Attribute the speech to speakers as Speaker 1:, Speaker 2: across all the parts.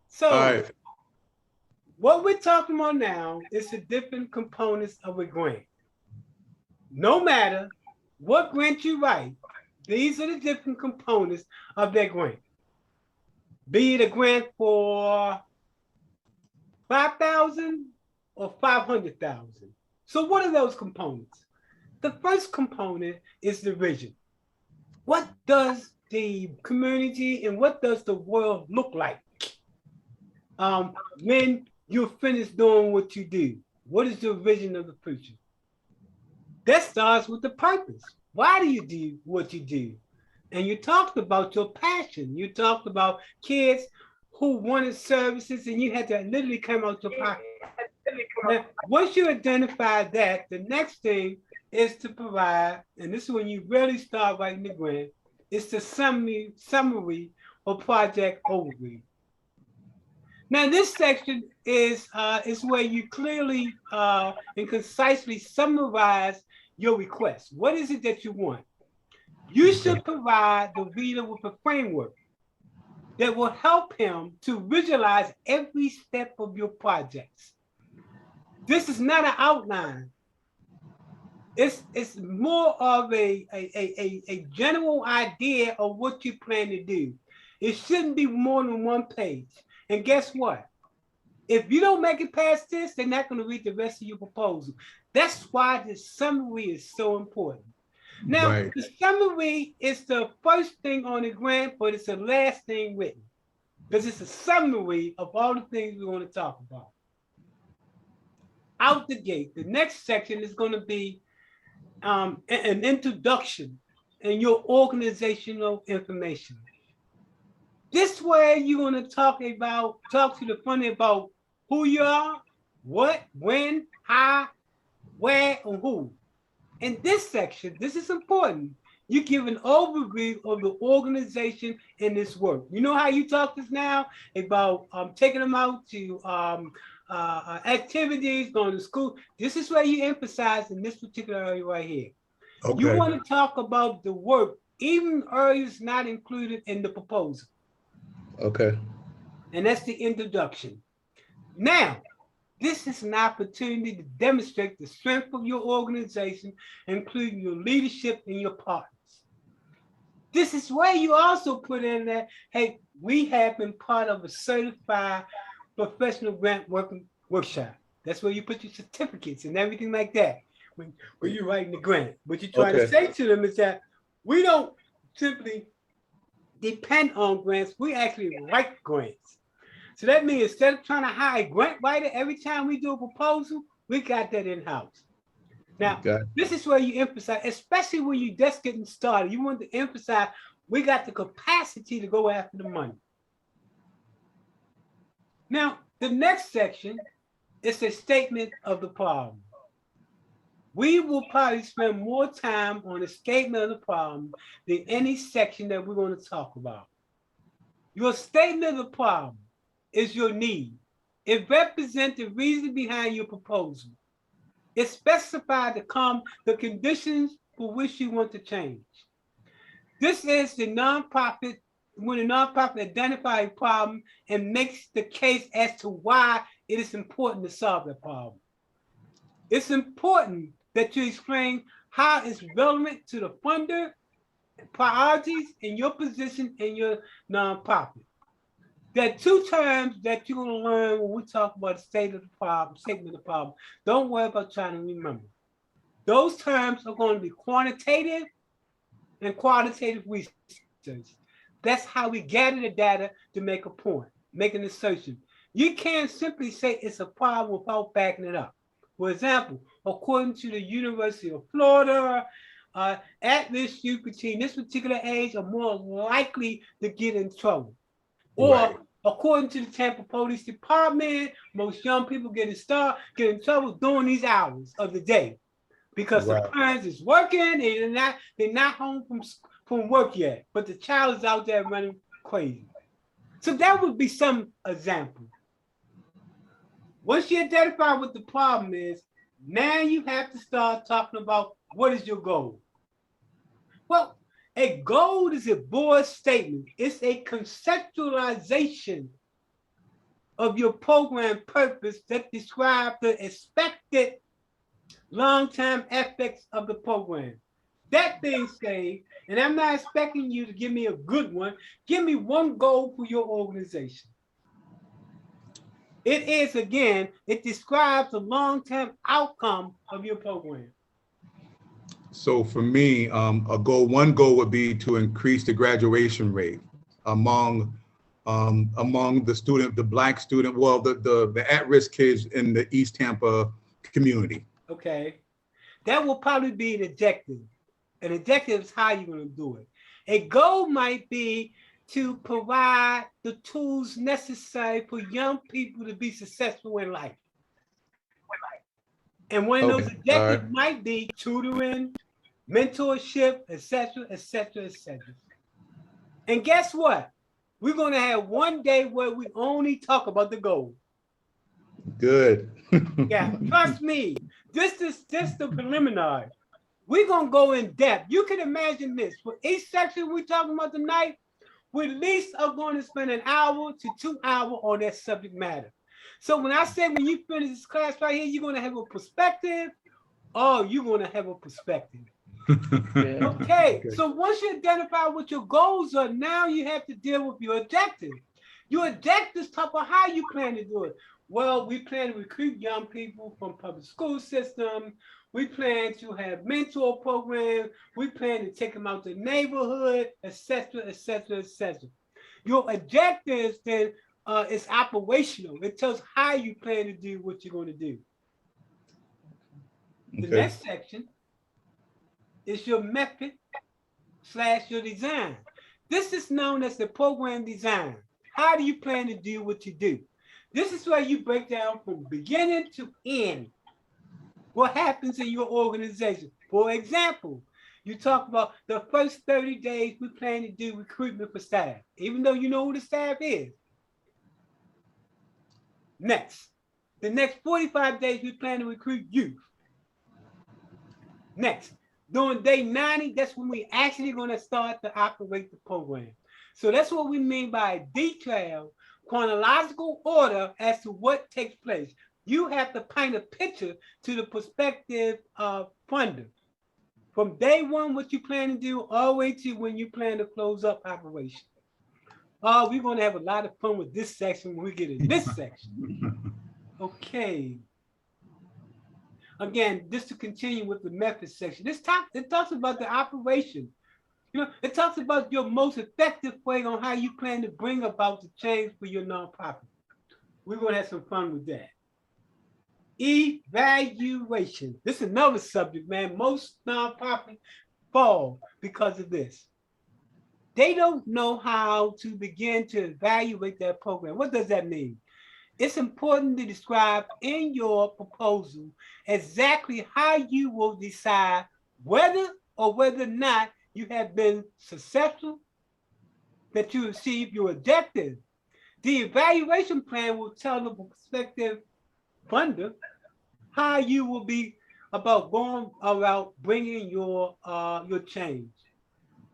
Speaker 1: So
Speaker 2: All right.
Speaker 1: what we're talking about now is the different components of a grant. No matter what grant you write, these are the different components of that grant. Be it a grant for 5,000 or 500,000. So what are those components? The first component is the vision. What does the community and what does the world look like when you're finished doing what you do? What is your vision of the future? That starts with the purpose. Why do you do what you do? And you talked about your passion. You talked about kids who wanted services and you had to literally come out your pocket. Now, once you identify that, the next thing is to provide, and this is when you really start writing the grant, it's the summary or project overview. Now, this section is where you clearly and concisely summarize your request. What is it that you want? You should provide the reader with a framework that will help him to visualize every step of your projects. This is not an outline. It's more of a general idea of what you plan to do. It shouldn't be more than one page. And guess what? If you don't make it past this, they're not going to read the rest of your proposal. That's why the summary is so important. Now,
Speaker 2: Right.
Speaker 1: the summary is the first thing on the grant, but it's the last thing written because it's a summary of all the things we want to talk about. Out the gate, the next section is going to be an introduction and your organizational information. This way, you're going to talk to the front about who you are, what, when, how, where, and who. In this section, this is important. You give an overview of the organization in this work. You know how you talk this now about taking them out to activities, going to school. This is where you emphasize in this particular area right here. Okay. You want to talk about the work, even areas not included in the proposal.
Speaker 2: Okay.
Speaker 1: And that's the introduction. Now, this is an opportunity to demonstrate the strength of your organization, including your leadership and your partners. This is where you also put in that, hey, we have been part of a certified professional grant working workshop. That's where you put your certificates and everything like that when you're writing the grant. What you're trying to say to them is that we don't simply depend on grants, we actually write grants. So that means instead of trying to hire a grant writer every time we do a proposal, we got that in-house. Now, this is where you emphasize, especially when you're just getting started, you want to emphasize we got the capacity to go after the money. Now, the next section is a statement of the problem. We will probably spend more time on the statement of the problem than any section that we're going to talk about. Your statement of the problem is your need. It represents the reason behind your proposal. It specifies the conditions for which you want to change. This is the nonprofit, when a nonprofit identifies a problem and makes the case as to why it is important to solve that problem. It's important that you explain how it's relevant to the funder, priorities, and your position in your nonprofit. There are two terms that you're going to learn when we talk about the statement of the problem. Don't worry about trying to remember. Those terms are going to be quantitative and qualitative research. That's how we gather the data to make a point, make an assertion. You can't simply say it's a problem without backing it up. For example, according to the University of Florida, at-risk youth between this particular age are more likely to get in trouble. Or according to the Tampa Police Department, most young people get in trouble during these hours of the day because the parents is working and they're not home from work yet, but the child is out there running crazy. So that would be some example. Once you identify what the problem is, now you have to start talking about what is your goal. Well, A goal is a broad statement. It's a conceptualization of your program purpose that describes the expected long-term effects of the program. That being said, and I'm not expecting you to give me a good one, give me one goal for your organization. It is, again, it describes the long-term outcome of your program.
Speaker 2: So for me, one goal would be to increase the graduation rate among the Black student, well, the at-risk kids in the East Tampa community.
Speaker 1: Okay, that will probably be an objective. An objective is how you're going to do it. A goal might be to provide the tools necessary for young people to be successful in life. And one of those objectives might be tutoring, mentorship, etc., etc., etc. And guess what? We're going to have one day where we only talk about the goal.
Speaker 2: Good.
Speaker 1: Yeah, trust me. This is just the preliminary. We're going to go in depth. You can imagine this. For each section we're talking about tonight, we at least are going to spend an hour to 2 hours on that subject matter. So when I say when you finish this class right here, you're going to have a perspective. Oh, you're going to have a perspective. Okay, so once you identify what your goals are, now you have to deal with your objectives. Your objectives talk about how you plan to do it. Well, we plan to recruit young people from public school system. We plan to have mentor programs. We plan to take them out to the neighborhood, etc., etc., etc. Your objectives then is operational. It tells how you plan to do what you're going to do. The next section is your method / your design. This is known as the program design. How do you plan to do what you do? This is where you break down from beginning to end what happens in your organization. For example, you talk about the first 30 days we plan to do recruitment for staff, even though you know who the staff is. Next, the next 45 days we plan to recruit youth. Next, during day 90, that's when we actually going to start to operate the program. So that's what we mean by detailed chronological order as to what takes place. You have to paint a picture to the prospective funder. From day one, what you plan to do, all the way to when you plan to close up operation. We're going to have a lot of fun with this section when we get in this section. Okay. Again, just to continue with the method section, it talks about the operation. You know, it talks about your most effective way on how you plan to bring about the change for your nonprofit. We're going to have some fun with that. Evaluation. This is another subject, man. Most nonprofits fall because of this. They don't know how to begin to evaluate their program. What does that mean? It's important to describe in your proposal exactly how you will decide whether or whether or not you have been successful, that you achieve your objective. The evaluation plan will tell the prospective funder how you will be about going about bringing your change.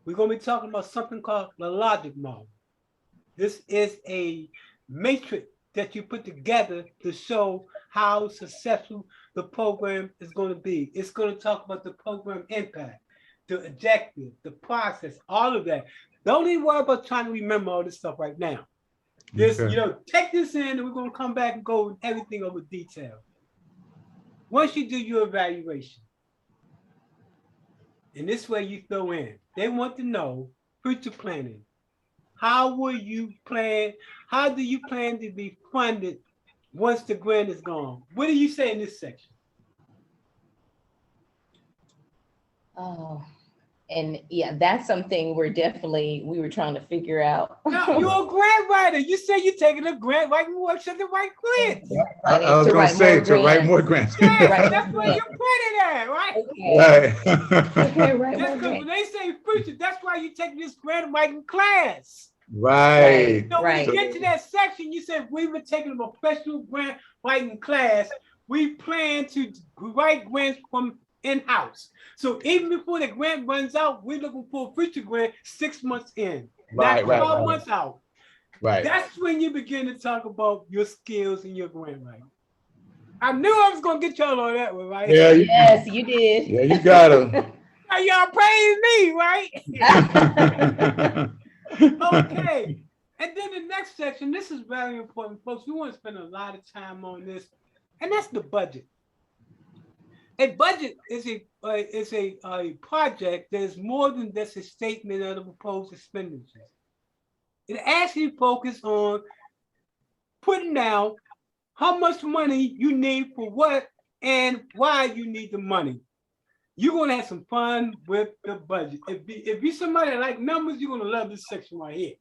Speaker 1: We're going to be talking about something called the logic model. This is a matrix that you put together to show how successful the program is going to be. It's going to talk about the program impact, the objective, the process, all of that. Don't even worry about trying to remember all this stuff right now. Just, take this in and we're going to come back and go with everything over detail. Once you do your evaluation, in this way you throw in, they want to know future planning. How will you plan? How do you plan to be funded once the grant is gone? What do you say in this section?
Speaker 3: Oh, and yeah, that's something we were trying to figure out.
Speaker 1: Now, you're a grant writer. You say you're taking a grant writing workshop to write grants.
Speaker 2: I was going to say to write more grants.
Speaker 1: Yeah, right. That's where you put it at, right?
Speaker 3: Okay.
Speaker 2: Right.
Speaker 3: Okay, right.
Speaker 1: Just because when they say future, that's why you're taking this grant writing class.
Speaker 2: Right.
Speaker 1: So when you get to that section, you said we were taking a professional grant writing class. We plan to write grants from in-house. So even before the grant runs out, we're looking for a future grant 6 months in,
Speaker 2: Right,
Speaker 1: not
Speaker 2: right,
Speaker 1: 12
Speaker 2: right.
Speaker 1: months out.
Speaker 2: Right.
Speaker 1: That's when you begin to talk about your skills and your grant writing. I knew I was gonna get y'all on that one, right?
Speaker 2: Yeah,
Speaker 3: Yes, you did.
Speaker 2: yeah, you gotta.
Speaker 1: Now y'all praise me, right? Okay. And then the next section, this is very important, folks. We want to spend a lot of time on this, and that's the budget. A budget is a project that is more than just a statement of the proposed expenditures. It actually focuses on putting down how much money you need for what and why you need the money. You're gonna have some fun with the budget. If you're somebody that like numbers, you're gonna love this section right here.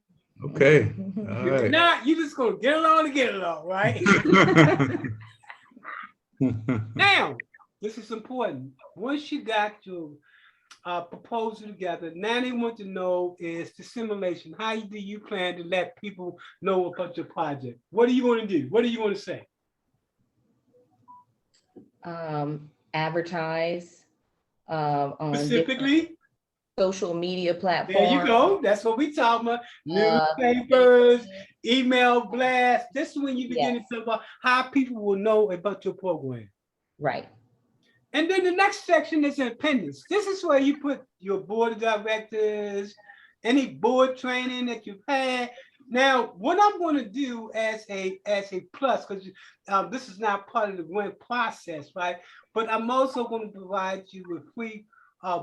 Speaker 2: Okay. All
Speaker 1: If you're
Speaker 2: right.
Speaker 1: not, you're just gonna get along to get along, right? Now, this is important. Once you got your proposal together, now they want to know is the simulation. How do you plan to let people know about your project? What are you going to do? What are you going to say?
Speaker 3: Advertise on different
Speaker 1: Specifically,
Speaker 3: social media
Speaker 1: there
Speaker 3: platforms.
Speaker 1: you go. That's what we talking about. Newspapers, email blasts. This is when you begin to talk about how people will know about your program.
Speaker 3: Right.
Speaker 1: And then the next section is an appendix. This is where you put your board of directors, any board training that you've had. Now, what I'm going to do as a plus, because this is not part of the grant process, right? But I'm also going to provide you with free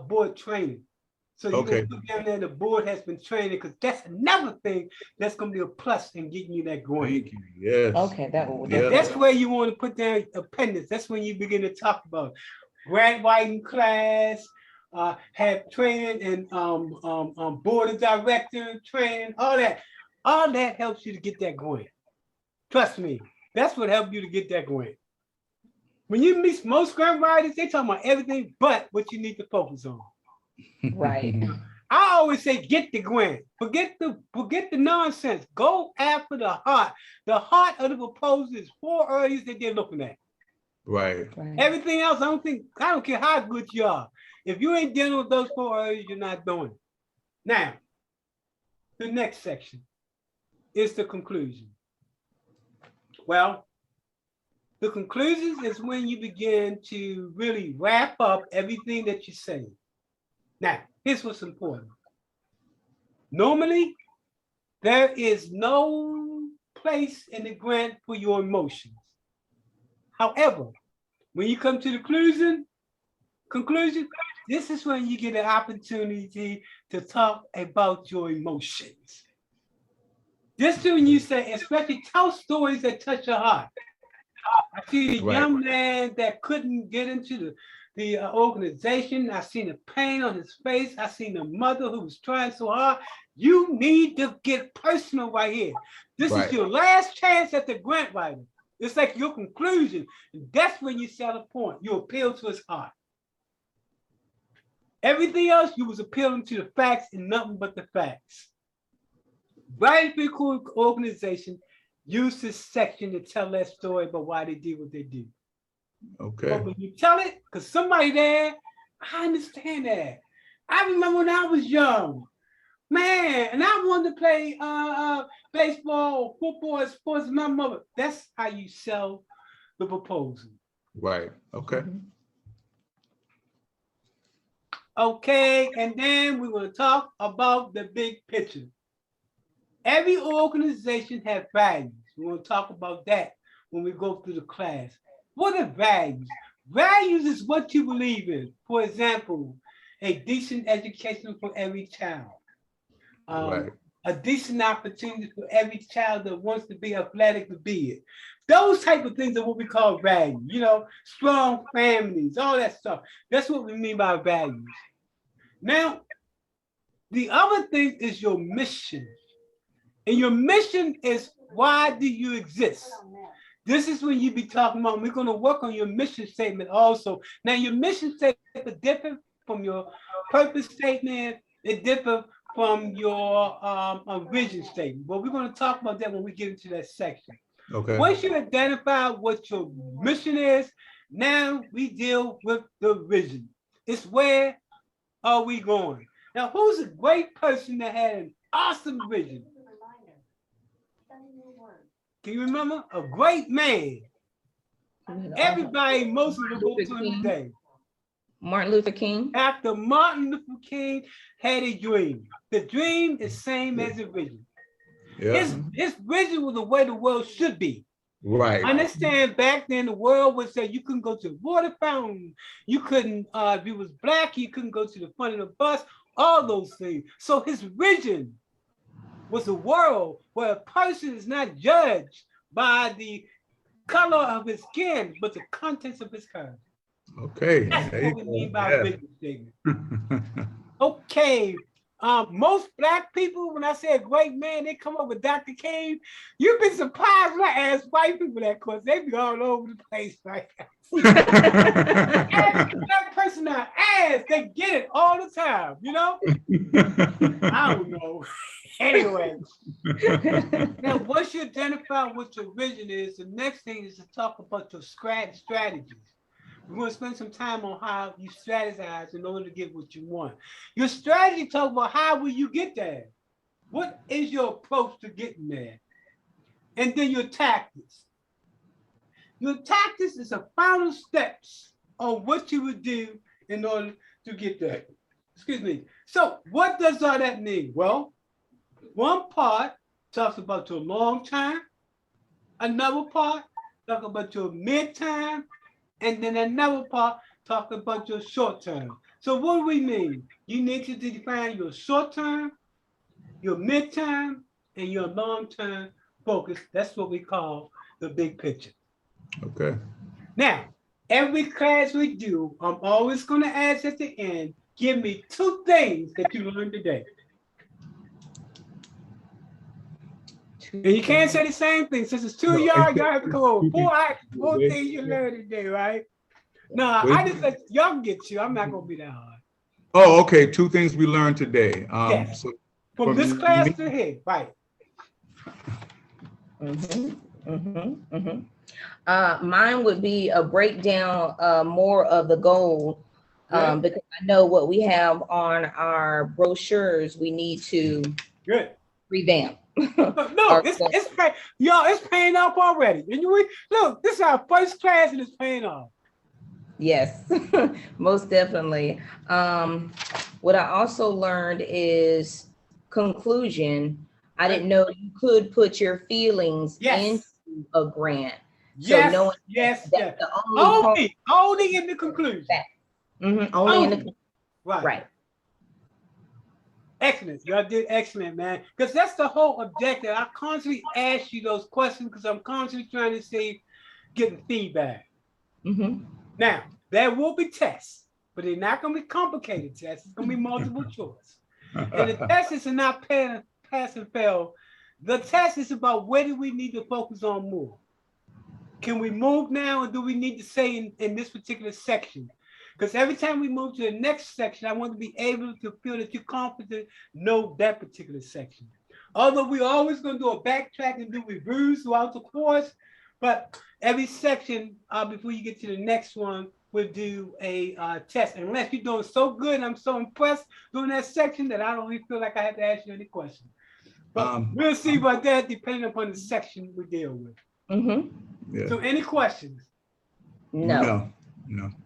Speaker 1: board training. So you can put down there the board has been trained, because that's another thing that's going to be a plus in getting you that grant.
Speaker 2: Thank you. Yes.
Speaker 3: Okay, that will.
Speaker 1: And that's where you want to put down appendix. That's when you begin to talk about grant writing class, have training and board of director training, all that. All that helps you to get that grant. Trust me, that's what helps you to get that grant. When you meet most grant writers, they talk about everything but what you need to focus on.
Speaker 3: Right.
Speaker 1: I always say, get the grant. Forget the nonsense. Go after the heart. The heart of the proposal is 4 areas that they're looking at.
Speaker 2: Right.
Speaker 1: Everything else, I don't care how good you are. If you ain't dealing with those 4 areas, you're not doing it. Now, the next section is the conclusion. Well, the conclusions is when you begin to really wrap up everything that you say. Now, here's what's important. Normally, there is no place in the grant for your emotions. However, when you come to the conclusion, this is when you get an opportunity to talk about your emotions. This is when you say, especially tell stories that touch your heart. I see a young man that couldn't get into the organization. I seen the pain on his face. I seen a mother who was trying so hard. You need to get personal right here. This is your last chance at the grant writing. It's like your conclusion. And that's when you sell a point. You appeal to his heart. Everything else, you was appealing to the facts and nothing but the facts. Very big organization use this section to tell that story about why they did what they did.
Speaker 2: Okay.
Speaker 1: But when you tell it, because somebody there, I understand that. I remember when I was young, man, and I wanted to play baseball or football or sports with my mother. That's how you sell the proposal.
Speaker 2: Right. Okay.
Speaker 1: Okay, and then we're going to talk about the big picture. Every organization has values. We're going to talk about that when we go through the class. What are values? Values is what you believe in. For example, a decent education for every child. A decent opportunity for every child that wants to be athletic to be it. Those type of things are what we call values. You know, strong families, all that stuff. That's what we mean by values. Now, the other thing is your mission. And your mission is, why do you exist? This is when you be talking about, we're going to work on your mission statement also. Now, your mission statement is different from your purpose statement. It differs from your vision statement. But we're going to talk about that when we get into that section.
Speaker 2: Okay.
Speaker 1: Once you identify what your mission is, Now we deal with the vision. It's where are we going? Now, who's a great person that had an awesome vision? Can you remember? A great man. Everybody, most of them go to him today.
Speaker 3: Martin Luther King.
Speaker 1: After Martin Luther King had a dream. The dream is same as the vision.
Speaker 2: Yeah.
Speaker 1: His vision was the way the world should be.
Speaker 2: Right.
Speaker 1: I understand back then the world was that you couldn't go to the water fountain. You couldn't, if you was black, you couldn't go to the front of the bus, all those things. So his vision was a world where a person is not judged by the color of his skin, but the contents of his character.
Speaker 2: Okay.
Speaker 1: That's
Speaker 2: There
Speaker 1: what
Speaker 2: you
Speaker 1: we
Speaker 2: go.
Speaker 1: mean by
Speaker 2: Yeah.
Speaker 1: vision statement. Okay. Most black people, when I say a great man, they come up with Dr. King. You'd be surprised when I ask white people that question. They be all over the place, right? Ask the black person I ask, they get it all the time, you know? I don't know. Anyway, now once you identify what your vision is, the next thing is to talk about your strategies. We're going to spend some time on how you strategize in order to get what you want. Your strategy talks about how will you get there? What is your approach to getting there? And then your tactics. Your tactics is the final steps on what you would do in order to get there. Excuse me. So what does all that mean? Well, one part talks about your long time. Another part talks about your mid-time. And then another part talk about your short term. So what do we mean? You need to define your short term, your mid-term, and your long-term focus. That's what we call the big picture.
Speaker 2: Okay.
Speaker 1: Now, every class we do, I'm always going to ask at the end, give me 2 things that you learned today. And you can't say the same thing. Since it's 2 y'all have to come over. 4 things you learned today, right? No, I just said y'all can get you. I'm not gonna be that hard.
Speaker 2: Oh, okay. 2 things we learned today.
Speaker 1: Yes.
Speaker 2: So
Speaker 1: From this class to here, right?
Speaker 3: Mine would be a breakdown more of the goal because I know what we have on our brochures we need to revamp.
Speaker 1: No, it's paying off already. And look, this is our first class and it's paying off.
Speaker 3: Yes, most definitely. What I also learned is conclusion. I didn't know you could put your feelings into a grant.
Speaker 1: Yes,
Speaker 3: so
Speaker 1: yes.
Speaker 3: The
Speaker 1: only in the conclusion.
Speaker 3: Only in the right.
Speaker 1: Excellent. Y'all did excellent, man. Because that's the whole objective. I constantly ask you those questions because I'm constantly trying to see, getting feedback. Now, there will be tests, but they're not going to be complicated tests. It's going to be multiple choice. And the test is not pass and fail. The test is about where do we need to focus on more? Can we move now, or do we need to say in this particular section? Because every time we move to the next section, I want to be able to feel that you're confident, know that particular section. Although we're always going to do a backtrack and do reviews throughout the course, but every section, before you get to the next one, we'll do a test. Unless you're doing so good, and I'm so impressed doing that section that I don't even feel like I have to ask you any questions. But we'll see about that depending upon the section we deal with. So any questions?
Speaker 3: No.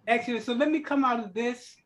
Speaker 1: Excellent. So let me come out of this